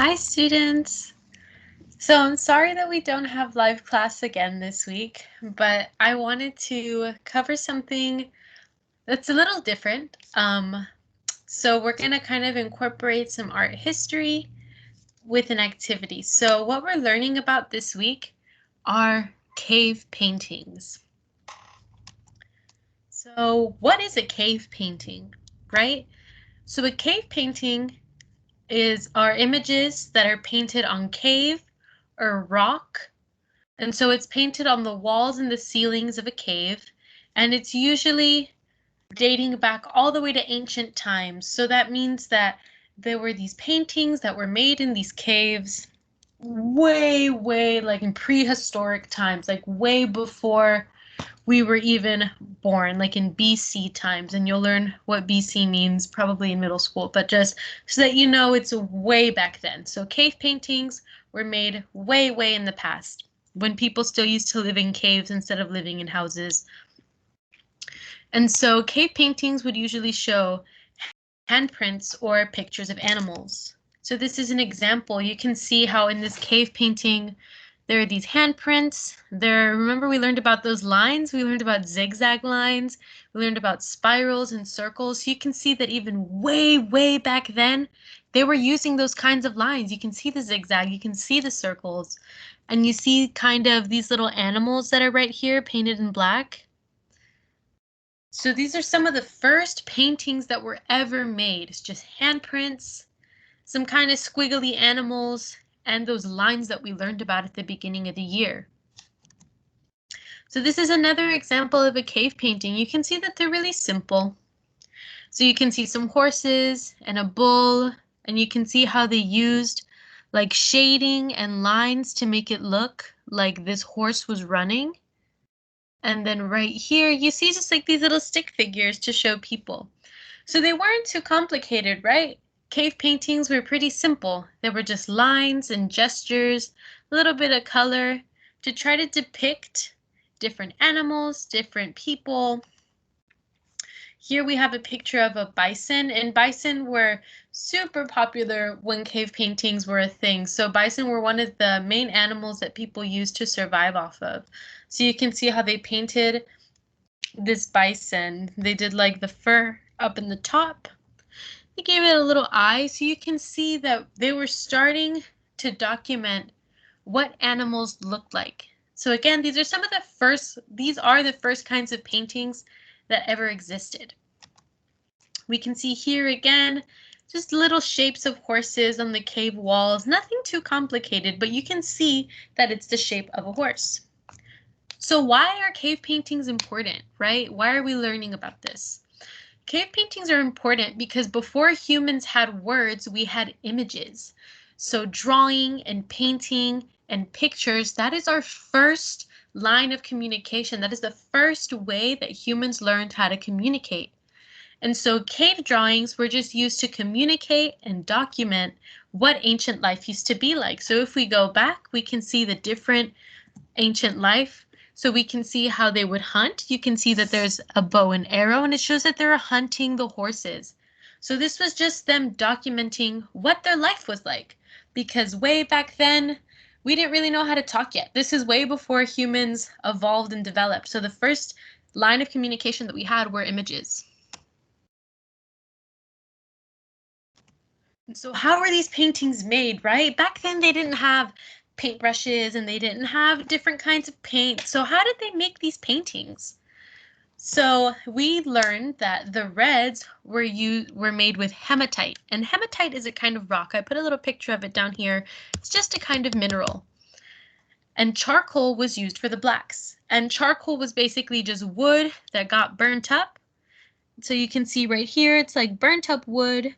Hi, students. So I'm sorry that we don't have live class again this week, but I wanted to cover something that's a little different. So we're going to kind of incorporate some art history with an activity. So what we're learning about this week are cave paintings. So what is a cave painting, right? So a cave painting are images that are painted on cave or rock. And so it's painted on the walls and the ceilings of a cave, and it's usually dating back all the way to ancient times. So that means that there were these paintings that were made in these caves way like in prehistoric times, like way before we were even born, like in BC times. And you'll learn what BC means probably in middle school, but just so that you know, it's way back then. So cave paintings were made way in the past, when people still used to live in caves instead of living in houses. And so cave paintings would usually show handprints or pictures of animals. So this is an example. You can see how in this cave painting there are these handprints. Remember we learned about those lines? We learned about zigzag lines. We learned about spirals and circles. So you can see that even way back then, they were using those kinds of lines. You can see the zigzag, you can see the circles, and you see kind of these little animals that are right here painted in black. So these are some of the first paintings that were ever made. It's just handprints, some kind of squiggly animals, and those lines that we learned about at the beginning of the year. So this is another example of a cave painting. You can see that they're really simple. So you can see some horses and a bull, and you can see how they used like shading and lines to make it look like this horse was running. And then right here, you see just like these little stick figures to show people. So they weren't too complicated, right? Cave paintings were pretty simple. They were just lines and gestures, a little bit of color to try to depict different animals, different people. Here we have a picture of a bison, and bison were super popular when cave paintings were a thing. So bison were one of the main animals that people used to survive off of. So you can see how they painted this bison. They did like the fur up in the top. They gave it a little eye, so you can see that they were starting to document what animals looked like. So again, these are the first kinds of paintings that ever existed. We can see here again, just little shapes of horses on the cave walls, nothing too complicated, but you can see that it's the shape of a horse. So why are cave paintings important, right? Why are we learning about this? Cave paintings are important because before humans had words, we had images. So drawing and painting and pictures, that is our first line of communication. That is the first way that humans learned how to communicate. And so cave drawings were just used to communicate and document what ancient life used to be like. So if we go back, we can see the different ancient life. So we can see how they would hunt. You can see that there's a bow and arrow, and it shows that they're hunting the horses. So this was just them documenting what their life was like, because way back then, we didn't really know how to talk yet. This is way before humans evolved and developed. So the first line of communication that we had were images. So how were these paintings made, right? Back then they didn't have paintbrushes and they didn't have different kinds of paint. So how did they make these paintings? So we learned that the reds were made with hematite, and hematite is a kind of rock. I put a little picture of it down here. It's just a kind of mineral. And charcoal was used for the blacks. And charcoal was basically just wood that got burnt up. So you can see right here, it's like burnt up wood.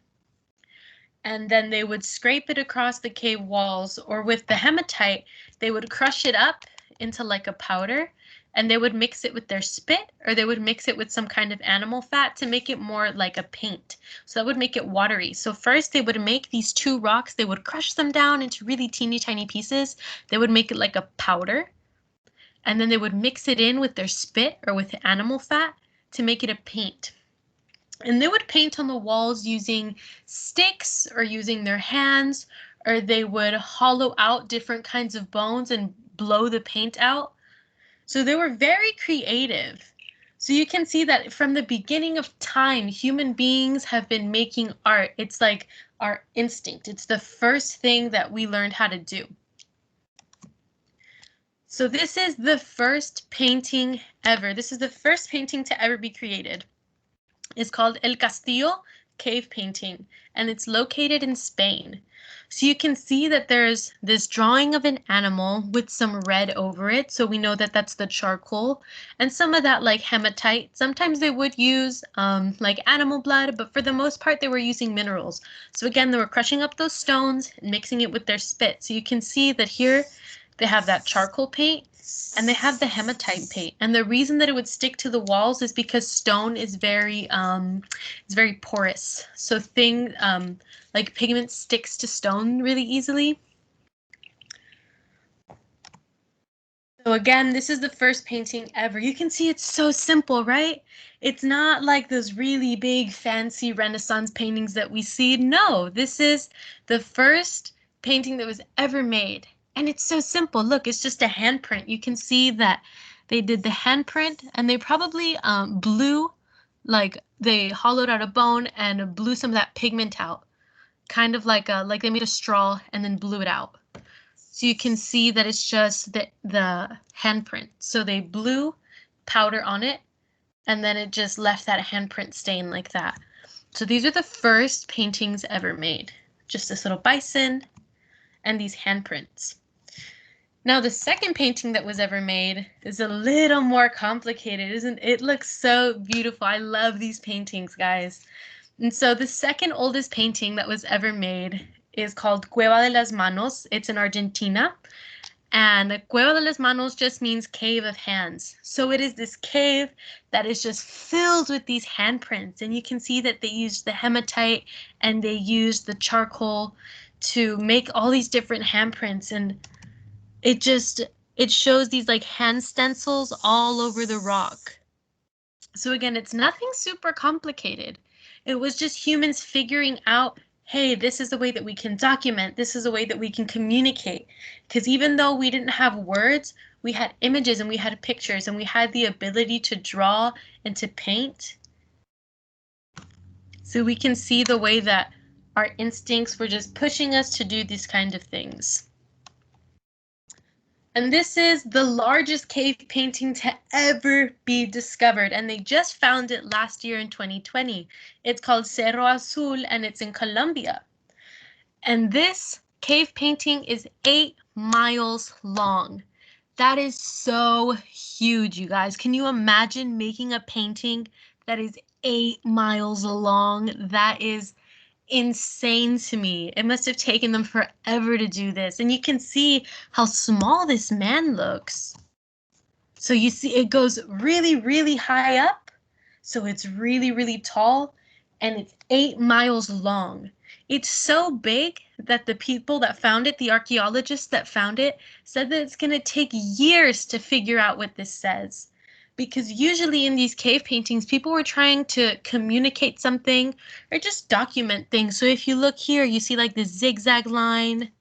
And then they would scrape it across the cave walls, or with the hematite, they would crush it up into like a powder, and they would mix it with their spit, or they would mix it with some kind of animal fat to make it more like a paint. So that would make it watery. So first they would make these two rocks, they would crush them down into really teeny tiny pieces. They would make it like a powder, and then they would mix it in with their spit or with animal fat to make it a paint. And they would paint on the walls using sticks or using their hands or they would hollow out different kinds of bones and blow the paint out. So they were very creative. So you can see that from the beginning of time, human beings have been making art. It's like our instinct. It's the first thing that we learned how to do. So this is the first painting ever. This is the first painting to ever be created. It's called El Castillo cave painting, and it's located in Spain. So you can see that there's this drawing of an animal with some red over it. So we know that that's the charcoal, and some of that like hematite. Sometimes they would use like animal blood, but for the most part they were using minerals. So again, they were crushing up those stones and mixing it with their spit. So you can see that here they have that charcoal paint and they have the hematite paint. And the reason that it would stick to the walls is because stone is very porous. So like pigment sticks to stone really easily. So again, this is the first painting ever. You can see it's so simple, right? It's not like those really big fancy Renaissance paintings that we see. No, this is the first painting that was ever made. And it's so simple. Look, it's just a handprint. You can see that they did the handprint and they probably blew, like they hollowed out a bone and blew some of that pigment out. Kind of like they made a straw and then blew it out. So you can see that it's just the handprint. So they blew powder on it and then it just left that handprint stain like that. So these are the first paintings ever made. Just this little bison and these handprints. Now the second painting that was ever made is a little more complicated, isn't it? It looks so beautiful. I love these paintings, guys. And so the second oldest painting that was ever made is called Cueva de las Manos. It's in Argentina. And Cueva de las Manos just means cave of hands. So it is this cave that is just filled with these handprints. And you can see that they used the hematite and they used the charcoal to make all these different handprints. And it shows these like hand stencils all over the rock. So again, it's nothing super complicated. It was just humans figuring out, hey, this is the way that we can document. This is the way that we can communicate. Because even though we didn't have words, we had images and we had pictures and we had the ability to draw and to paint. So we can see the way that our instincts were just pushing us to do these kind of things. And this is the largest cave painting to ever be discovered, and they just found it last year in 2020. It's called Cerro Azul, and it's in Colombia. And this cave painting is 8 miles long. That is so huge, you guys. Can you imagine making a painting that is 8 miles long? That is insane to me. It must have taken them forever to do this. And you can see how small this man looks. So you see it goes really, really high up. So it's really, really tall and it's 8 miles long. It's so big that the people that found it, the archaeologists that found it, said that it's going to take years to figure out what this says. Because usually in these cave paintings, people were trying to communicate something or just document things. So if you look here, you see like the zigzag line.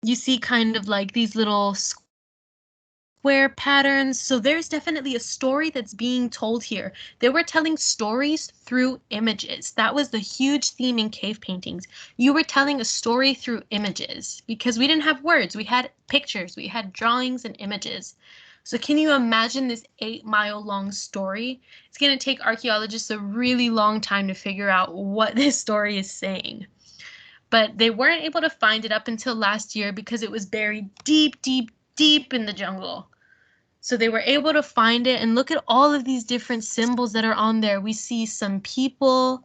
You see kind of like these little square patterns. So there's definitely a story that's being told here. They were telling stories through images. That was the huge theme in cave paintings. You were telling a story through images because we didn't have words. We had pictures, we had drawings and images. So can you imagine this 8 mile long story? It's going to take archaeologists a really long time to figure out what this story is saying. But they weren't able to find it up until last year because it was buried deep, deep, deep in the jungle. So they were able to find it and look at all of these different symbols that are on there. We see some people.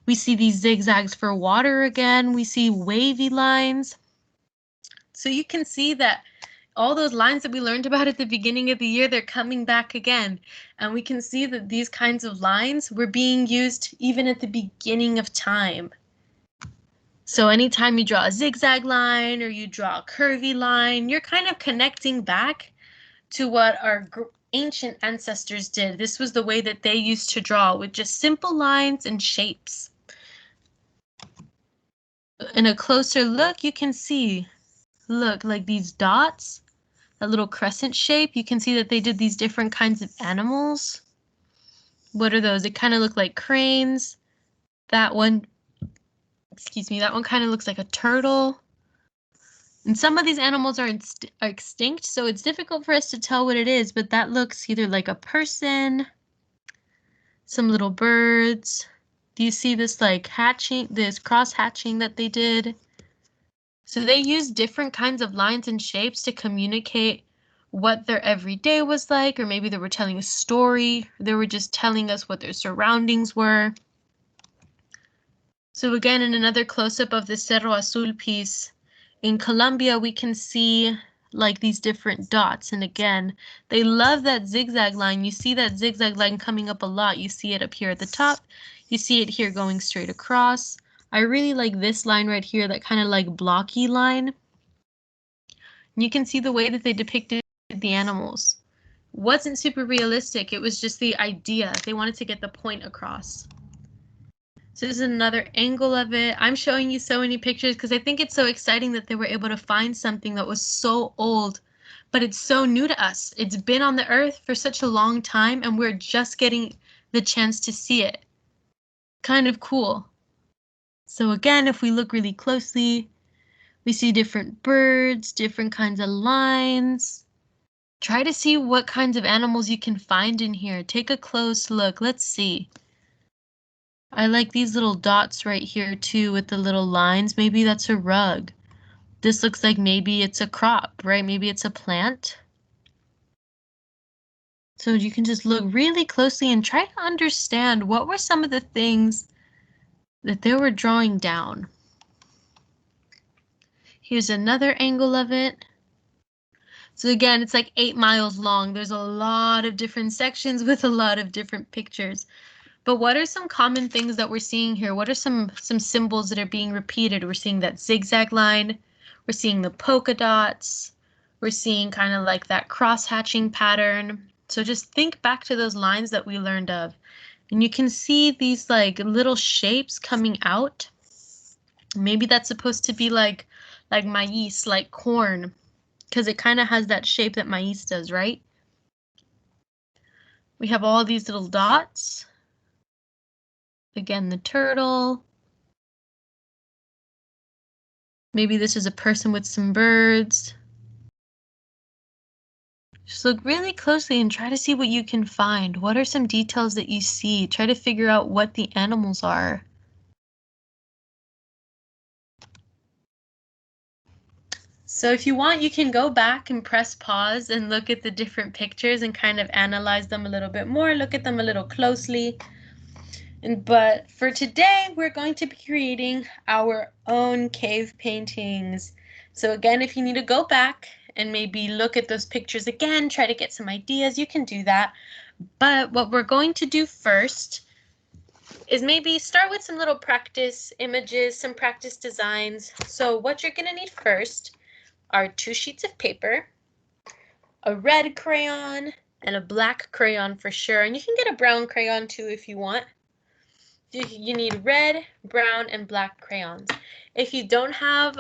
We see these zigzags for water again. We see wavy lines. So you can see that all those lines that we learned about at the beginning of the year, they're coming back again. And we can see that these kinds of lines were being used even at the beginning of time. So anytime you draw a zigzag line or you draw a curvy line, you're kind of connecting back to what our ancient ancestors did. This was the way that they used to draw with just simple lines and shapes. in a closer look, you can see, look, like these dots, a little crescent shape. You can see that they did these different kinds of animals. What are those? It kind of look like cranes. That one, excuse me, that one kind of looks like a turtle. And some of these animals are extinct, so it's difficult for us to tell what it is, but that looks either like a person, some little birds. Do you see this like hatching, this cross hatching that they did? So they use different kinds of lines and shapes to communicate what their everyday was like, or maybe they were telling a story, they were just telling us what their surroundings were. So again, in another close-up of the Cerro Azul piece, in Colombia, we can see like these different dots. And again, they love that zigzag line. You see that zigzag line coming up a lot. You see it up here at the top. You see it here going straight across. I really like this line right here, that kind of like blocky line. You can see the way that they depicted the animals. Wasn't super realistic. It was just the idea. They wanted to get the point across. So this is another angle of it. I'm showing you so many pictures because I think it's so exciting that they were able to find something that was so old, but it's so new to us. It's been on the earth for such a long time and we're just getting the chance to see it. Kind of cool. So again, if we look really closely, we see different birds, different kinds of lines. Try to see what kinds of animals you can find in here. Take a close look. Let's see. I like these little dots right here too with the little lines. Maybe that's a rug. This looks like maybe it's a crop, right? Maybe it's a plant. So you can just look really closely and try to understand what were some of the things that they were drawing down. Here's another angle of it. So again, it's like 8 miles long. There's a lot of different sections with a lot of different pictures. But what are some common things that we're seeing here? What are some symbols that are being repeated? We're seeing that zigzag line. We're seeing the polka dots. We're seeing kind of like that cross-hatching pattern. So just think back to those lines that we learned of. And you can see these like little shapes coming out. Maybe that's supposed to be like maíz, like corn, because it kind of has that shape that maíz does, right? We have all these little dots. Again, the turtle. Maybe this is a person with some birds. Just look really closely and try to see what you can find. What are some details that you see? Try to figure out what the animals are. So if you want, you can go back and press pause and look at the different pictures and kind of analyze them a little bit more, look at them a little closely. But for today, we're going to be creating our own cave paintings. So again, if you need to go back and maybe look at those pictures again, try to get some ideas, you can do that. But what we're going to do first is maybe start with some little practice images, some practice designs. So what you're going to need first are 2 sheets of paper, a red crayon, and a black crayon for sure. And you can get a brown crayon too if you want. You need red, brown, and black crayons. If you don't have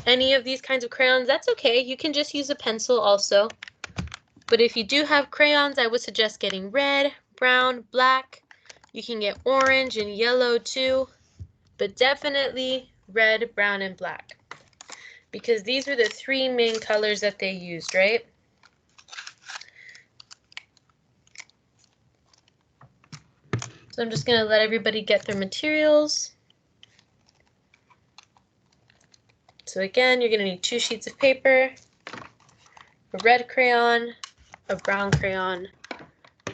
any of these kinds of crayons, that's okay. You can just use a pencil also. But if you do have crayons, I would suggest getting red, brown, black. You can get orange and yellow too, but definitely red, brown, and black. Because these were the 3 main colors that they used, right? So I'm just going to let everybody get their materials. So again, you're going to need 2 sheets of paper, a red crayon, a brown crayon,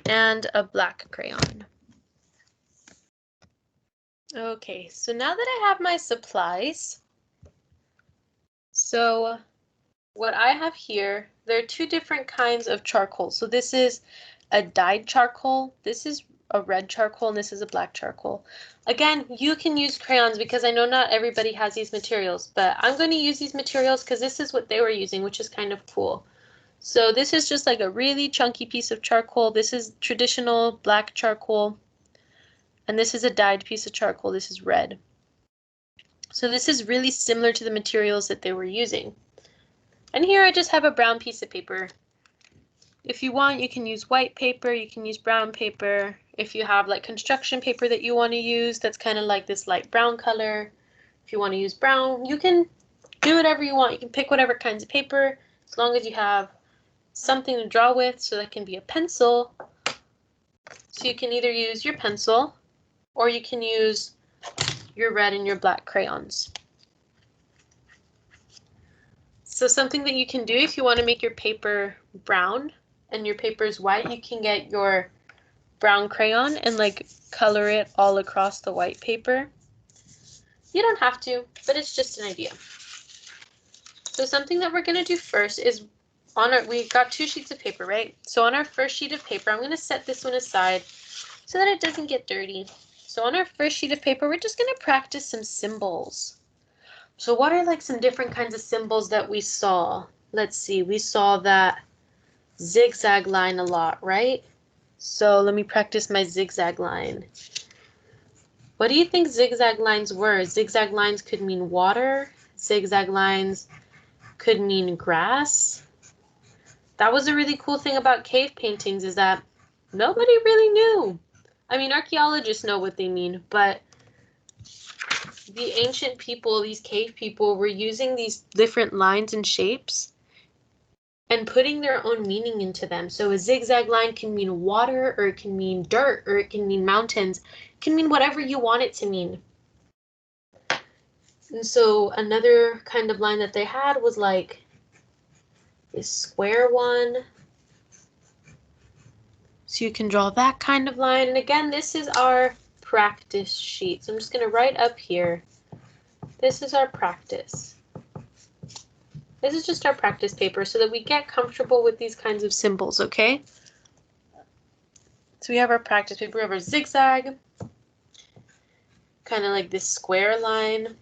and a black crayon. Okay, so now that I have my supplies, so what I have here, there are 2 different kinds of charcoal. So this is a dyed charcoal, this is a red charcoal, and this is a black charcoal. Again, you can use crayons because I know not everybody has these materials, but I'm going to use these materials because this is what they were using, which is kind of cool. So this is just like a really chunky piece of charcoal. This is traditional black charcoal, and this is a dyed piece of charcoal. This is red. So this is really similar to the materials that they were using. And here I just have a brown piece of paper. If you want, you can use white paper, you can use brown paper. If you have like construction paper that you want to use, that's kind of like this light brown color. If you want to use brown, you can do whatever you want. You can pick whatever kinds of paper, as long as you have something to draw with. So that can be a pencil. So you can either use your pencil or you can use your red and your black crayons. So something that you can do if you want to make your paper brown and your paper is white, you can get your brown crayon and like color it all across the white paper. You don't have to, but it's just an idea. So something that we're going to do first is we got 2 sheets of paper, right? So on our first sheet of paper, I'm going to set this one aside so that it doesn't get dirty. So on our first sheet of paper, we're just going to practice some symbols. So what are like some different kinds of symbols that we saw? Let's see, we saw that zigzag line a lot, right? So let me practice my zigzag line. What do you think zigzag lines were? Zigzag lines could mean water. Zigzag lines could mean grass. That was a really cool thing about cave paintings, is that nobody really knew. I mean, archaeologists know what they mean, but the ancient people, these cave people, were using these different lines and shapes and putting their own meaning into them. So a zigzag line can mean water, or it can mean dirt, or it can mean mountains. It can mean whatever you want it to mean. And so another kind of line that they had was like this square one. So you can draw that kind of line. And again, this is our practice sheet. So I'm just going to write up here. This is our practice. This is just our practice paper so that we get comfortable with these kinds of symbols, okay? So we have our practice paper, we have our zigzag, kind of like this square line.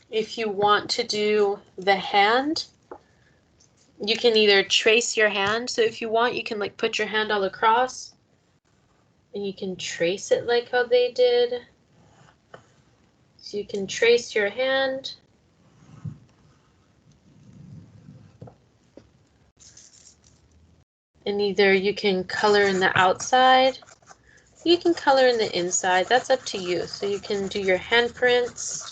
If you want to do the hand, you can either trace your hand. So if you want, you can like put your hand all across and you can trace it like how they did. So you can trace your hand. And either you can color in the outside, you can color in the inside. That's up to you. So you can do your handprints.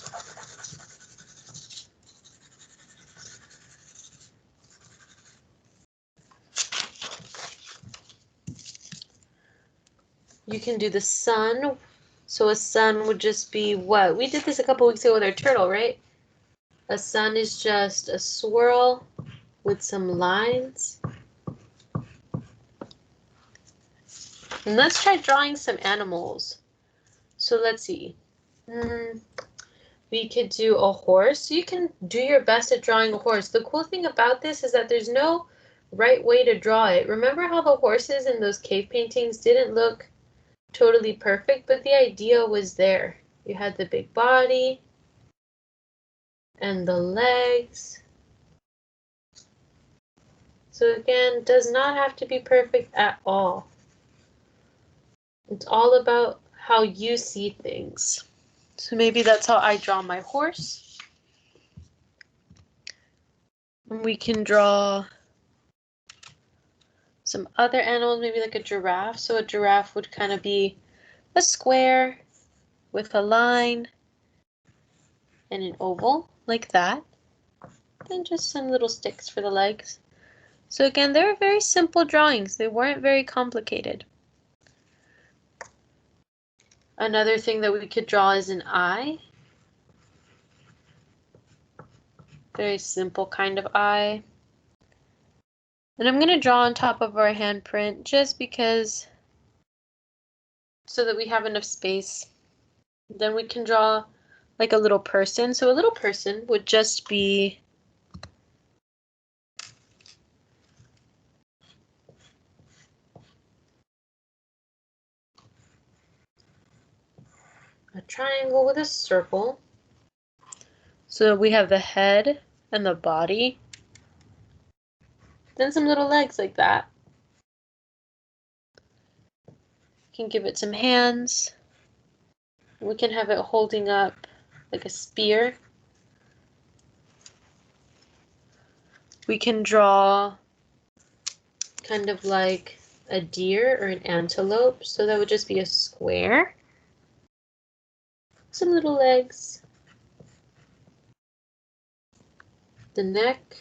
You can do the sun. So a sun would just be what? We did this a couple weeks ago with our turtle, right? A sun is just a swirl with some lines. And let's try drawing some animals. So let's see. We could do a horse. You can do your best at drawing a horse. The cool thing about this is that there's no right way to draw it. Remember how the horses in those cave paintings didn't look totally perfect, but the idea was there. You had the big body and the legs. So again, does not have to be perfect at all. It's all about how you see things. So maybe that's how I draw my horse. And we can draw some other animals, maybe like a giraffe. So a giraffe would kind of be a square with a line and an oval like that. And just some little sticks for the legs. So again, they were very simple drawings. They weren't very complicated. Another thing that we could draw is an eye. Very simple kind of eye. And I'm going to draw on top of our handprint just because, so that we have enough space. Then we can draw like a little person. So a little person would just be a triangle with a circle. So we have the head and the body. Then some little legs like that. We can give it some hands. We can have it holding up like a spear. We can draw kind of like a deer or an antelope, so that would just be a square. Some little legs. The neck.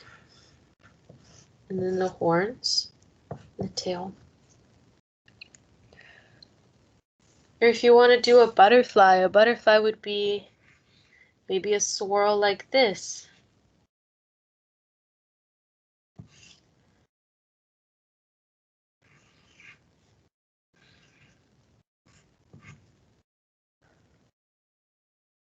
And then the horns. The tail. Or if you want to do a butterfly would be maybe a swirl like this.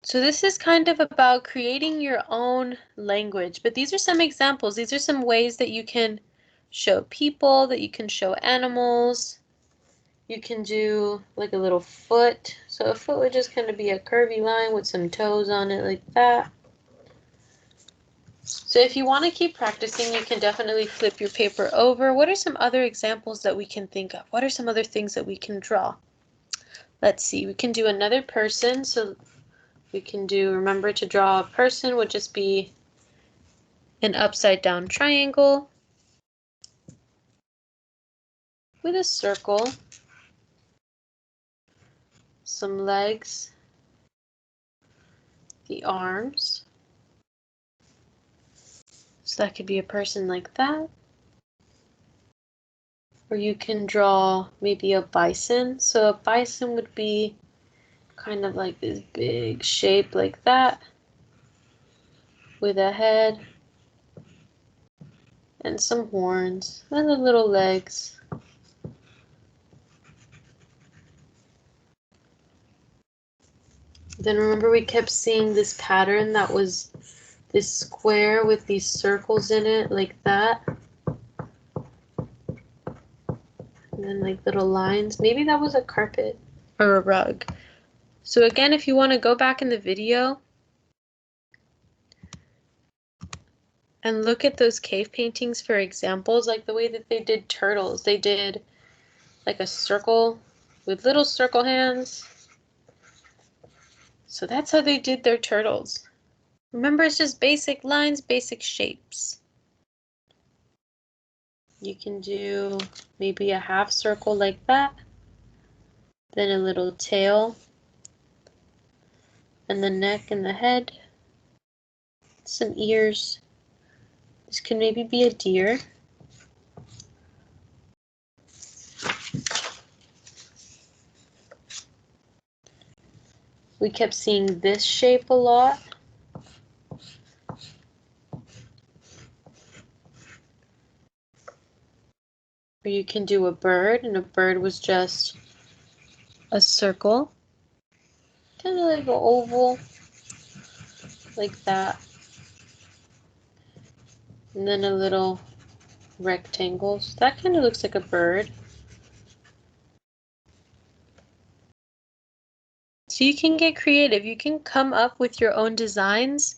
So this is kind of about creating your own language, but these are some examples. These are some ways that you can show people, that you can show animals. You can do like a little foot. So a foot would just kind of be a curvy line with some toes on it like that. So if you want to keep practicing, you can definitely flip your paper over. What are some other examples that we can think of? What are some other things that we can draw? Let's see, we can do another person. So we can do, remember to draw a person would just be an upside down triangle with a circle, some legs, the arms. So that could be a person like that. Or you can draw maybe a bison. So a bison would be kind of like this big shape like that with a head and some horns and the little legs. Then remember we kept seeing this pattern that was this square with these circles in it like that. And then like little lines. Maybe that was a carpet or a rug. So again, if you want to go back in the video and look at those cave paintings for examples, like the way that they did turtles. They did like a circle with little circle hands. So that's how they did their turtles. Remember, it's just basic lines, basic shapes. You can do maybe a half circle like that, then a little tail, and the neck and the head, some ears. This could maybe be a deer. We kept seeing this shape a lot. Or you can do a bird, and a bird was just a circle, kind of like an oval, like that. And then a little rectangle. So that kind of looks like a bird. So you can get creative. You can come up with your own designs.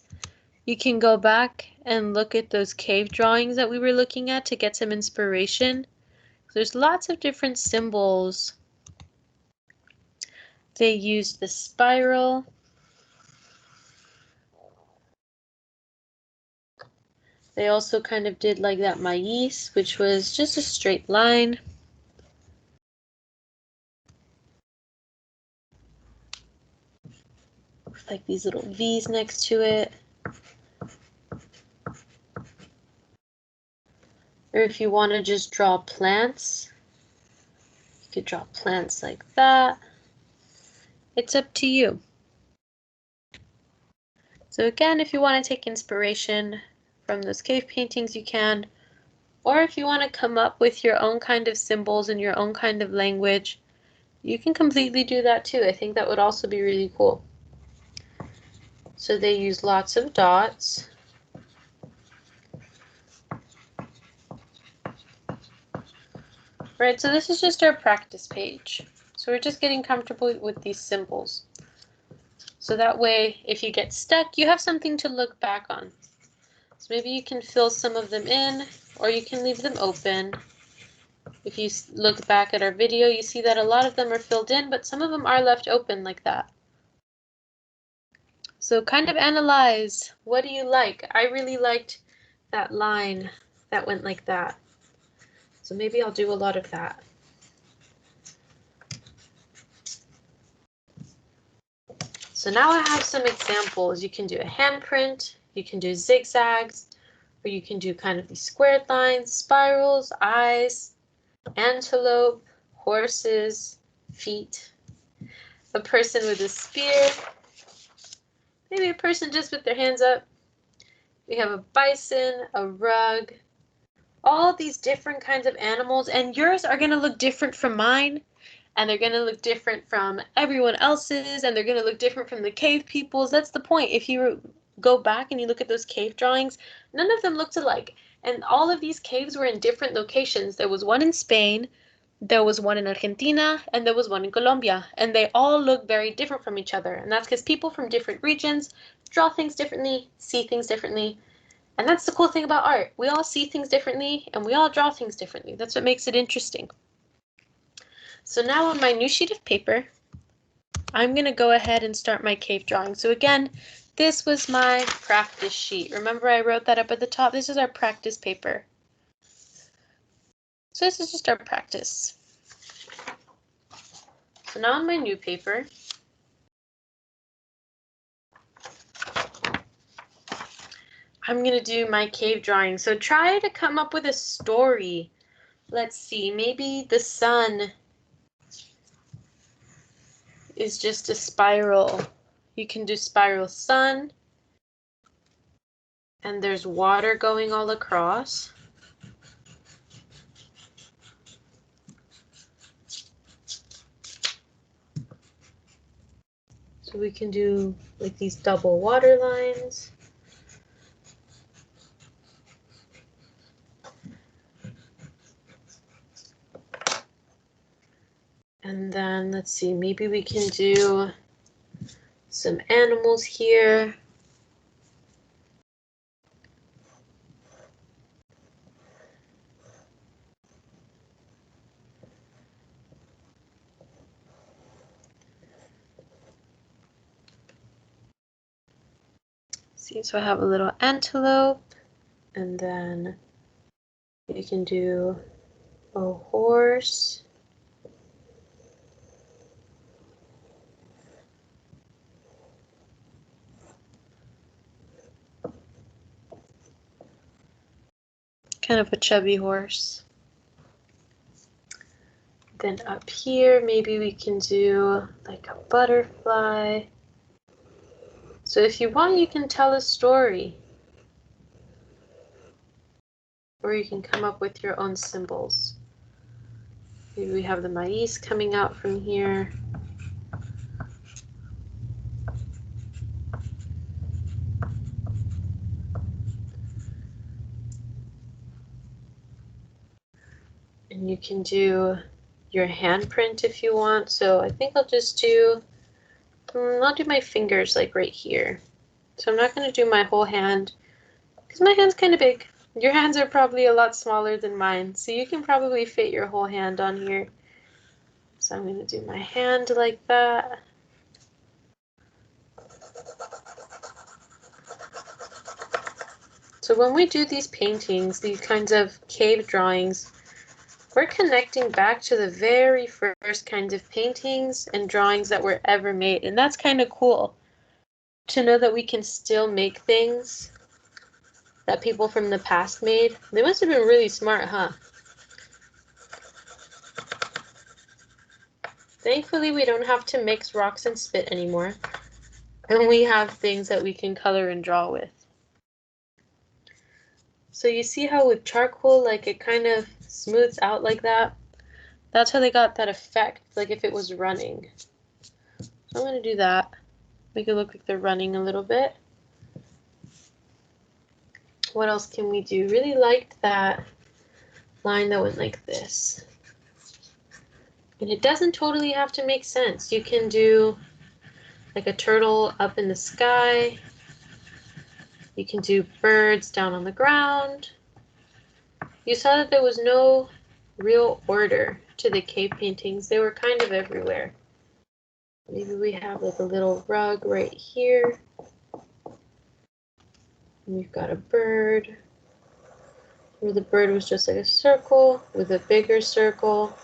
You can go back and look at those cave drawings that we were looking at to get some inspiration. There's lots of different symbols. They used the spiral. They also kind of did like that maíz, which was just a straight line. With like these little V's next to it. Or if you want to just draw plants, you could draw plants like that. It's up to you. So again, if you want to take inspiration from those cave paintings, you can. Or if you want to come up with your own kind of symbols and your own kind of language, you can completely do that too. I think that would also be really cool. So they use lots of dots. Right, so this is just our practice page. So we're just getting comfortable with these symbols. So that way, if you get stuck, you have something to look back on. So maybe you can fill some of them in, or you can leave them open. If you look back at our video, you see that a lot of them are filled in, but some of them are left open like that. So kind of analyze, what do you like? I really liked that line that went like that. So maybe I'll do a lot of that. So now I have some examples. You can do a handprint, you can do zigzags, or you can do kind of these squared lines, spirals, eyes, antelope, horses, feet, a person with a spear, maybe a person just with their hands up. We have a bison, a rug, all these different kinds of animals, and yours are going to look different from mine, and they're going to look different from everyone else's, and they're going to look different from the cave people's. That's the point. If you go back and you look at those cave drawings, none of them looked alike, and all of these caves were in different locations. There was one in Spain, there was one in Argentina, and there was one in Colombia, and they all look very different from each other, and that's because people from different regions draw things differently, see things differently. And that's the cool thing about art. We all see things differently and we all draw things differently. That's what makes it interesting. So now on my new sheet of paper, I'm going to go ahead and start my cave drawing. So again, this was my practice sheet. Remember I wrote that up at the top? This is our practice paper. So this is just our practice. So now on my new paper, I'm going to do my cave drawing. So try to come up with a story. Let's see, maybe the sun is just a spiral. You can do spiral sun, and there's water going all across. So we can do like these double water lines. And then let's see, maybe we can do some animals here. See, so I have a little antelope, and then you can do a horse. Kind of a chubby horse. Then up here, maybe we can do like a butterfly. So if you want, you can tell a story. Or you can come up with your own symbols. Maybe we have the maíz coming out from here. And you can do your handprint if you want. So I think I'll just do, I'll do my fingers like right here. So I'm not going to do my whole hand because my hand's kind of big. Your hands are probably a lot smaller than mine, so you can probably fit your whole hand on here. So I'm going to do my hand like that. So when we do these paintings, these kinds of cave drawings, we're connecting back to the very first kinds of paintings and drawings that were ever made. And that's kind of cool to know that we can still make things that people from the past made. They must have been really smart, huh? Thankfully, we don't have to mix rocks and spit anymore. And we have things that we can color and draw with. So you see how with charcoal, like it kind of smooths out like that? That's how they got that effect, like if it was running. So I'm going to do that. Make it look like they're running a little bit. What else can we do? Really liked that line that went like this. And it doesn't totally have to make sense. You can do like a turtle up in the sky. You can do birds down on the ground. You saw that there was no real order to the cave paintings. They were kind of everywhere. Maybe we have like a little rug right here. We've got a bird, where the bird was just like a circle with a bigger circle.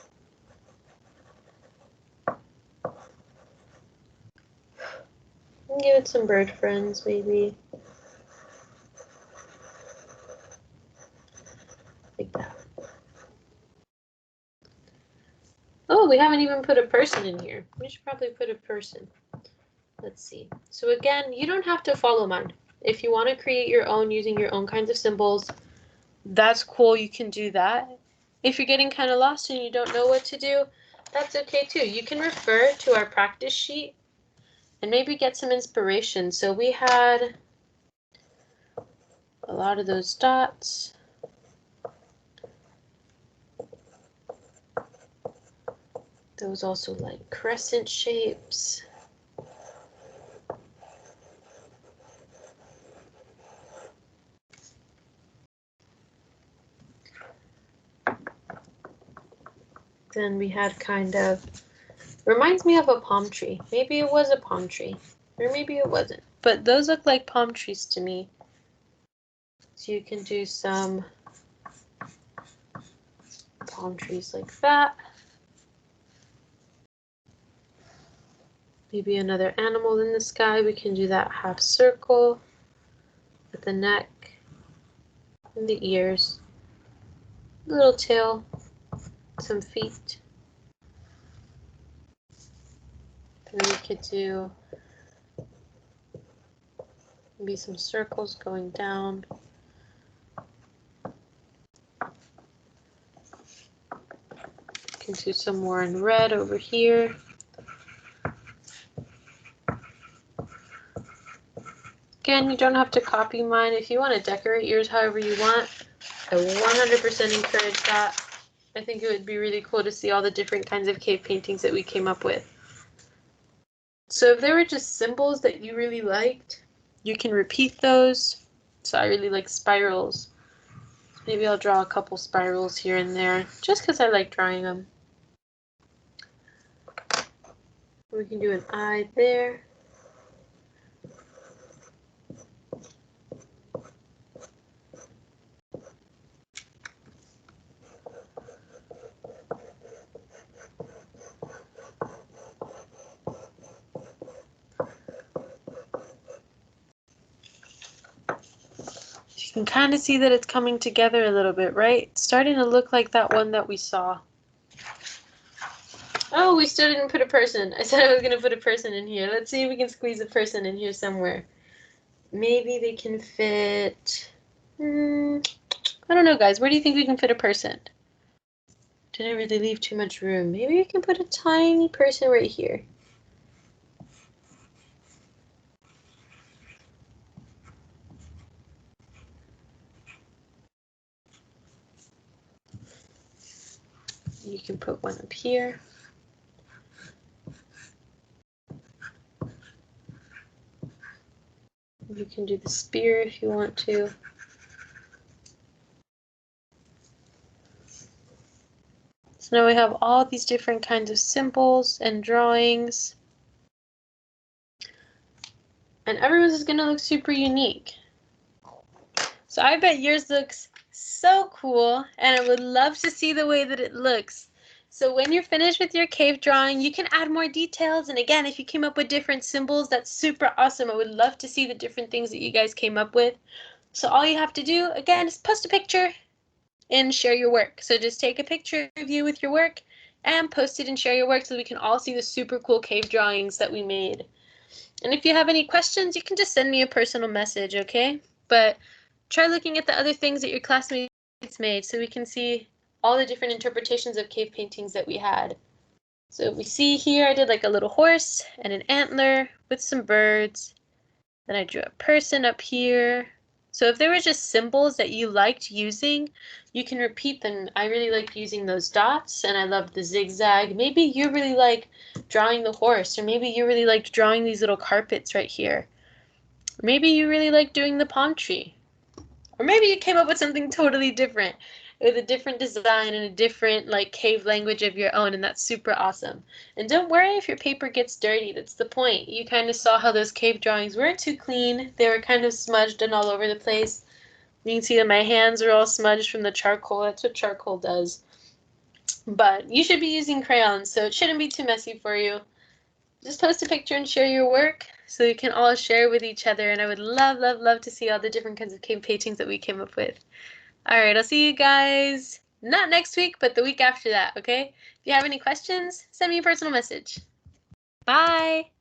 And give it some bird friends, maybe. Like that. Oh, we haven't even put a person in here. We should probably put a person. Let's see. So again, you don't have to follow mine. If you want to create your own using your own kinds of symbols, that's cool. You can do that. If you're getting kind of lost and you don't know what to do, that's okay too. You can refer to our practice sheet and maybe get some inspiration. So we had a lot of those dots. Those also like crescent shapes. Then we had kind of, reminds me of a palm tree. Maybe it was a palm tree, or maybe it wasn't. But those look like palm trees to me. So you can do some palm trees like that. Maybe another animal in the sky. We can do that half circle with the neck and the ears, little tail, some feet. And then we could do maybe some circles going down. We can do some more in red over here. Again, you don't have to copy mine. If you want to decorate yours however you want, I 100% encourage that. I think it would be really cool to see all the different kinds of cave paintings that we came up with. So if there were just symbols that you really liked, you can repeat those. So I really like spirals. Maybe I'll draw a couple spirals here and there, just because I like drawing them. We can do an eye there. You can kind of see that it's coming together a little bit, right? It's starting to look like that one that we saw. Oh, we still didn't put a person. I said I was going to put a person in here. Let's see if we can squeeze a person in here somewhere. Maybe they can fit... I don't know, guys. Where do you think we can fit a person? Didn't really leave too much room. Maybe we can put a tiny person right here. You can put one up here. You can do the spear if you want to. So now we have all these different kinds of symbols and drawings. And everyone's is going to look super unique. So I bet yours looks so cool, and I would love to see the way that it looks. So when you're finished with your cave drawing, you can add more details. And again, if you came up with different symbols, that's super awesome. I would love to see the different things that you guys came up with. So all you have to do, again, is post a picture and share your work. So just take a picture of you with your work and post it and share your work so we can all see the super cool cave drawings that we made. And if you have any questions, you can just send me a personal message, okay? But try looking at the other things that your classmates made so we can see all the different interpretations of cave paintings that we had. So we see here I did like a little horse and an antler with some birds. Then I drew a person up here. So if there were just symbols that you liked using, you can repeat them. I really liked using those dots, and I loved the zigzag. Maybe you really like drawing the horse, or maybe you really liked drawing these little carpets right here. Maybe you really like doing the palm tree. Or maybe you came up with something totally different. with a different design and a different like cave language of your own, and that's super awesome. And don't worry if your paper gets dirty. That's the point. You kind of saw how those cave drawings weren't too clean. They were kind of smudged and all over the place. You can see that my hands are all smudged from the charcoal. That's what charcoal does. But you should be using crayons, so it shouldn't be too messy for you. Just post a picture and share your work so you can all share with each other. And I would love, love, love to see all the different kinds of cave paintings that we came up with. All right, I'll see you guys not next week, but the week after that, okay? If you have any questions, send me a personal message. Bye.